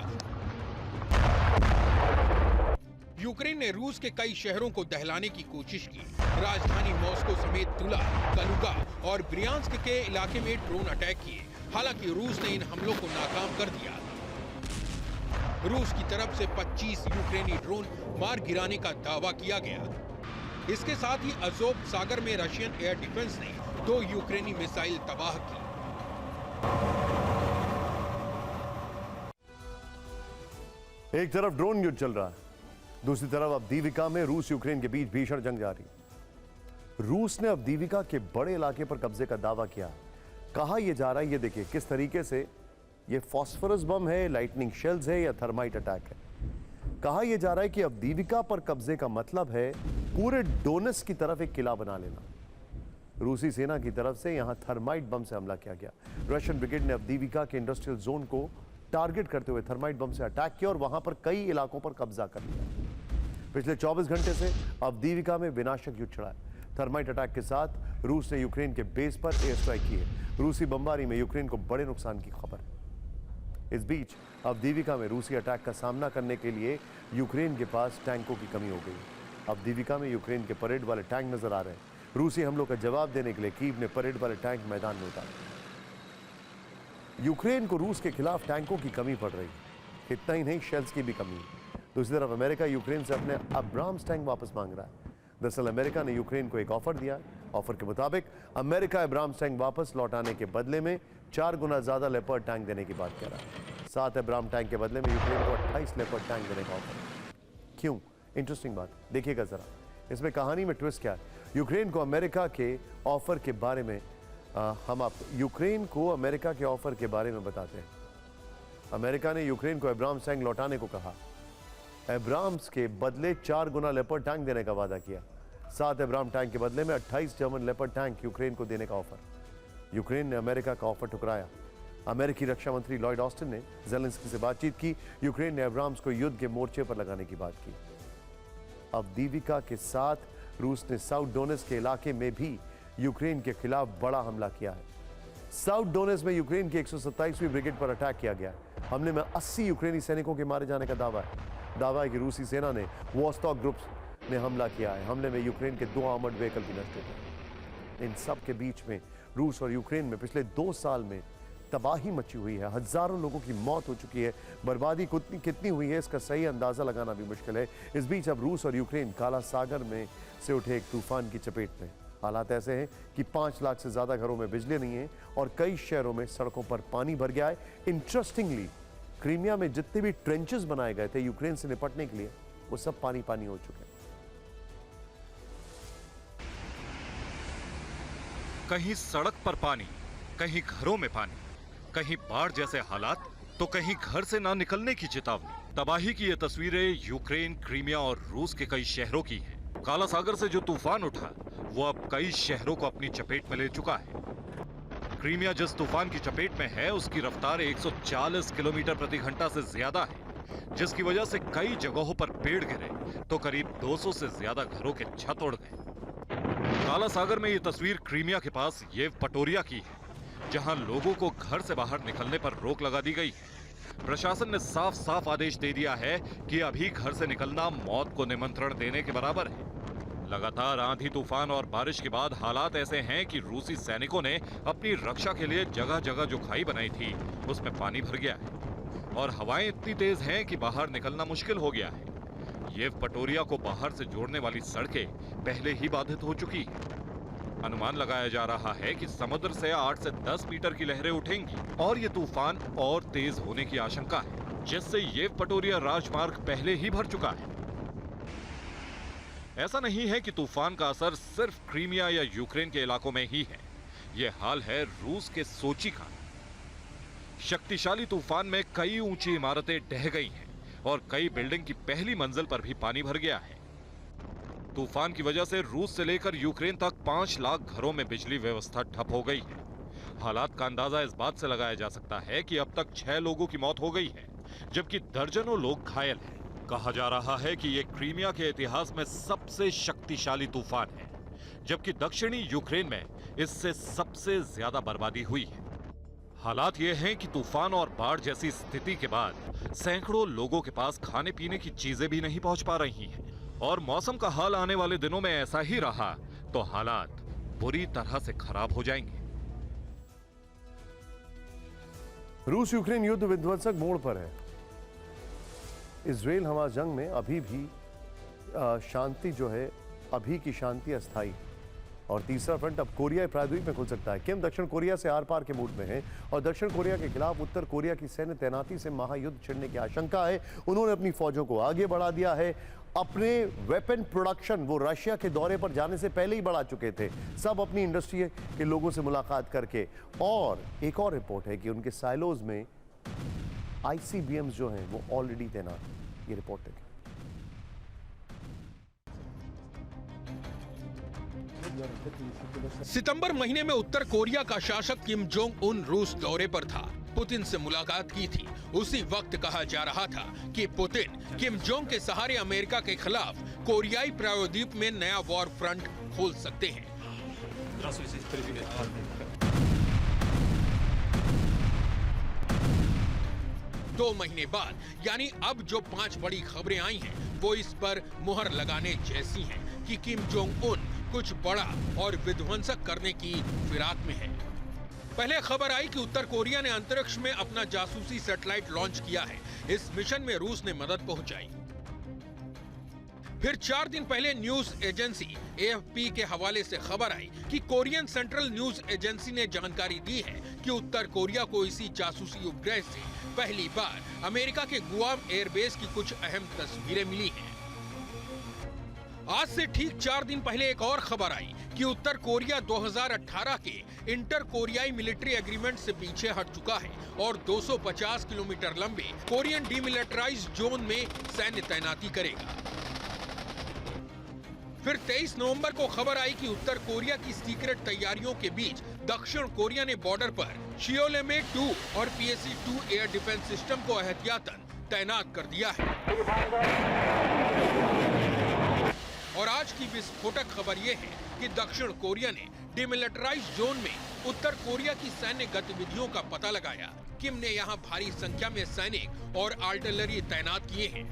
यूक्रेन ने रूस के कई शहरों को दहलाने की कोशिश की। राजधानी मॉस्को समेत तुला, कलुगा और ब्रियांस्क के इलाके में ड्रोन अटैक किए। हालांकि रूस ने इन हमलों को नाकाम कर दिया। रूस की तरफ से 25 यूक्रेनी ड्रोन मार गिराने का दावा किया गया। इसके साथ ही अज़ोव सागर में रशियन एयर डिफेंस ने 2 यूक्रेनी मिसाइल तबाह की। एक तरफ ड्रोन युद्ध चल रहा है, दूसरी तरफ अवदीविका में रूस यूक्रेन के बीच भीषण जंग जारी। रूस ने अवदीविका के बड़े इलाके पर कब्जे का दावा किया। कहा यह जा रहा है, ये देखिए किस तरीके से ये फास्फोरस बम है, लाइटनिंग शेल्स है या थर्माइट अटैक है। कहा यह जा रहा है कि अवदीविका पर कब्जे का मतलब है पूरे डोनेट्स्क की तरफ एक किला बना लेना। रूसी सेना की तरफ से यहां थर्माइट बम से हमला किया गया। रशियन ब्रिगेड ने अवदीविका के इंडस्ट्रियल जोन को टारगेट करते हुए थर्माइट बम से अटैक किया और वहां पर कई इलाकों पर कब्जा कर लिया। पिछले 24 घंटे से अवदीविका में विनाशक युद्ध छिड़ा है। थर्माइट अटैक के साथ रूस ने यूक्रेन के बेस पर एयर स्ट्राइक की है। रूसी बमबारी में यूक्रेन को बड़े नुकसान की खबर है। इस बीच अवदीविका में रूसी अटैक का सामना करने के लिए यूक्रेन के पास टैंकों की कमी हो गई। अवदीविका में यूक्रेन के परेड वाले टैंक नजर आ रहे हैं। रूसी हमलों का जवाब देने के लिए कीव ने परेड वाले टैंक मैदान में उतारे। यूक्रेन को रूस के खिलाफ टैंकों की कमी पड़ रही है। इतना ही नहीं, शेल्स की भी कमी है। दूसरी तरफ अमेरिका यूक्रेन से अपने अब्राम्स टैंक वापस मांग रहा है। दरअसल अमेरिका ने यूक्रेन को एक ऑफर दिया। ऑफर के मुताबिक अमेरिका अब्राम्स टैंक वापस लौटाने के बदले में 4 गुना ज्यादा लेपर्ड टैंक देने की बात कर रहा है। 7 अब्राम टैंक के बदले में यूक्रेन को 28 लेपर्ड टैंक देने का ऑफर। क्यों? इंटरेस्टिंग बात देखिएगा जरा, इसमें कहानी में ट्विस्ट क्या है। यूक्रेन को अमेरिका के ऑफर के बारे में हम आपको यूक्रेन को अमेरिका के ऑफर के बारे में बताते हैं। अमेरिका ने यूक्रेन को एब्राम्स टैंक लौटाने को कहा। एब्राम्स के बदले 4 गुना लेपर्ड टैंक देने का वादा किया। 7 एब्राम टैंक के बदले में 28 जर्मन लेपर्ड टैंक यूक्रेन को देने का ऑफर। यूक्रेन ने अमेरिका का ऑफर ठुकराया। अमेरिकी रक्षा मंत्री लॉयड ऑस्टिन ने ज़ेलेंस्की से बातचीत की। यूक्रेन ने एब्राम्स को युद्ध के मोर्चे पर लगाने की बात की। अब दीविका के साथ रूस ने साउथ डोनेट्स्क के इलाके में भी यूक्रेन के खिलाफ बड़ा हमला किया है। साउथ डोनेट्स्क में यूक्रेन की 127वीं ब्रिगेड पर अटैक किया गया। हमले में 80 यूक्रेनी सैनिकों के मारे जाने का दावा है कि रूसी सेना ने वॉस्टॉक ग्रुप्स ने हमला किया है। हमले में यूक्रेन के 2 आर्मर्ड व्हीकल भी नष्ट हुए। इन सब के बीच में रूस और यूक्रेन में पिछले 2 साल में तबाही मची हुई है। हजारों लोगों की मौत हो चुकी है। बर्बादी कितनी हुई है इसका सही अंदाजा लगाना भी मुश्किल है। इस बीच अब रूस और यूक्रेन काला सागर में से उठे एक तूफान की चपेट में। हालात ऐसे हैं कि 5 लाख से ज्यादा घरों में बिजली नहीं है और कई शहरों में सड़कों पर पानी भर गया है। इंटरेस्टिंगली क्रीमिया में जितने भी ट्रेंचेस बनाए गए थे यूक्रेन से निपटने के लिए, वो सब पानी पानी हो चुके हैं। कहीं सड़क पर पानी, कहीं घरों में पानी, कहीं बाढ़ जैसे हालात, तो कहीं घर से ना निकलने की चेतावनी। तबाही की ये तस्वीरें यूक्रेन, क्रीमिया और रूस के कई शहरों की हैं। काला सागर से जो तूफान उठा वो अब कई शहरों को अपनी चपेट में ले चुका है। क्रीमिया जिस तूफान की चपेट में है उसकी रफ्तार 140 किलोमीटर प्रति घंटा से ज्यादा है, जिसकी वजह से कई जगहों पर पेड़ गिरे तो करीब 200 से ज्यादा घरों के छत उड़ गए। काला सागर में ये तस्वीर क्रीमिया के पास येवपटोरिया की है, जहां लोगों को घर से बाहर निकलने पर रोक लगा दी गई है। प्रशासन ने साफ साफ आदेश दे दिया है कि अभी घर से निकलना मौत को निमंत्रण देने के बराबर है। लगातार आंधी तूफान और बारिश के बाद हालात ऐसे हैं कि रूसी सैनिकों ने अपनी रक्षा के लिए जगह जगह जो खाई बनाई थी उसमें पानी भर गया है और हवाएं इतनी तेज हैं कि बाहर निकलना मुश्किल हो गया है। येवपटोरिया को बाहर से जोड़ने वाली सड़कें पहले ही बाधित हो चुकी हैं। अनुमान लगाया जा रहा है कि समुद्र से 8 से 10 मीटर की लहरें उठेंगी और ये तूफान और तेज होने की आशंका है, जिससे येवपटोरिया राजमार्ग पहले ही भर चुका है। ऐसा नहीं है कि तूफान का असर सिर्फ क्रीमिया या यूक्रेन के इलाकों में ही है। यह हाल है रूस के सोची का। शक्तिशाली तूफान में कई ऊंची इमारतें ढह गई हैं और कई बिल्डिंग की पहली मंजिल पर भी पानी भर गया है। तूफान की वजह से रूस से लेकर यूक्रेन तक 5 लाख घरों में बिजली व्यवस्था ठप हो गई है। हालात का अंदाजा इस बात से लगाया जा सकता है कि अब तक 6 लोगों की मौत हो गई है, जबकि दर्जनों लोग घायल हैं। कहा जा रहा है कि यह क्रीमिया के इतिहास में सबसे शक्तिशाली तूफान है, जबकि दक्षिणी यूक्रेन में इससे सबसे ज्यादा बर्बादी हुई है। हालात ये हैं कि तूफान और बाढ़ जैसी स्थिति के बाद सैकड़ों लोगों के पास खाने पीने की चीजें भी नहीं पहुंच पा रही हैं और मौसम का हाल आने वाले दिनों में ऐसा ही रहा तो हालात बुरी तरह से खराब हो जाएंगे। रूस यूक्रेन युद्ध विध्वंसक मोड़ पर है। इजराइल हमास जंग में अभी भी शांति जो है, अभी की शांति अस्थायी। और तीसरा फ्रंट अब कोरियाई प्रायद्वीप में खुल सकता है। किम दक्षिण कोरिया से आर पार के मूड में है और दक्षिण कोरिया के खिलाफ उत्तर कोरिया की सैन्य तैनाती से महायुद्ध छिड़ने की आशंका है। उन्होंने अपनी फौजों को आगे बढ़ा दिया है। अपने वेपन प्रोडक्शन वो रशिया के दौरे पर जाने से पहले ही बढ़ा चुके थे, सब अपनी इंडस्ट्री के लोगों से मुलाकात करके। और एक और रिपोर्ट है कि उनके साइलोज में आईसीबीएम्स जो हैं वो ऑलरेडी तैनात हैं। ये रिपोर्ट है। सितंबर महीने में उत्तर कोरिया का शासक किम जोंग उन रूस दौरे पर था। पुतिन से मुलाकात की थी। उसी वक्त कहा जा रहा था कि पुतिन किम जोंग के सहारे अमेरिका के खिलाफ कोरियाई प्रायद्वीप में नया वॉर फ्रंट खोल सकते हैं। 2 महीने बाद यानी अब जो 5 बड़ी खबरें आई हैं, वो इस पर मुहर लगाने जैसी हैं कि किम जोंग उन कुछ बड़ा और विध्वंसक करने की फिराक में है। पहले खबर आई कि उत्तर कोरिया ने अंतरिक्ष में अपना जासूसी सैटेलाइट लॉन्च किया है। इस मिशन में रूस ने मदद पहुंचाई। फिर 4 दिन पहले न्यूज एजेंसी AFP के हवाले से खबर आई कि कोरियन सेंट्रल न्यूज एजेंसी ने जानकारी दी है कि उत्तर कोरिया को इसी जासूसी उपग्रह से पहली बार अमेरिका के गुआम एयरबेस की कुछ अहम तस्वीरें मिली हैं। आज से ठीक 4 दिन पहले एक और खबर आई कि उत्तर कोरिया 2018 के इंटर कोरियाई मिलिट्री एग्रीमेंट से पीछे हट चुका है और 250 किलोमीटर लंबे कोरियन डीमिलिटराइज्ड जोन में सैन्य तैनाती करेगा। फिर 23 नवंबर को खबर आई कि उत्तर कोरिया की सीक्रेट तैयारियों के बीच दक्षिण कोरिया ने बॉर्डर पर शियोलेमे 2 और PSC-2 एयर डिफेंस सिस्टम को एहतियातन तैनात कर दिया है। और आज की विस्फोटक खबर ये है कि दक्षिण कोरिया ने डिमिलिटराइज्ड जोन में उत्तर कोरिया की सैन्य गतिविधियों का पता लगाया। किम ने यहाँ भारी संख्या में सैनिक और आर्टिलरी तैनात किए हैं।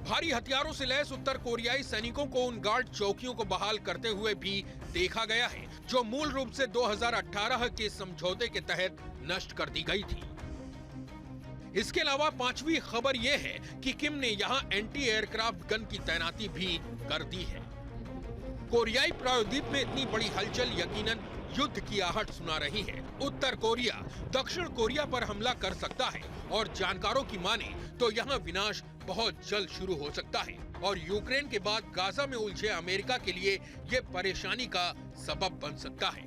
भारी हथियारों से लैस उत्तर कोरियाई सैनिकों को उन गार्ड चौकियों को बहाल करते हुए भी देखा गया है जो मूल रूप से 2018 के समझौते के तहत नष्ट कर दी गई थी। इसके अलावा 5वीं खबर यह है कि किम ने यहां एंटी एयरक्राफ्ट गन की तैनाती भी कर दी है। कोरियाई प्रायद्वीप में इतनी बड़ी हलचल यकीनन युद्ध की आहट सुना रही है। उत्तर कोरिया दक्षिण कोरिया पर हमला कर सकता है और जानकारों की माने तो यहाँ विनाश बहुत जल्द शुरू हो सकता है और यूक्रेन के बाद गाजा में उलझे अमेरिका के लिए ये परेशानी का सबब बन सकता है।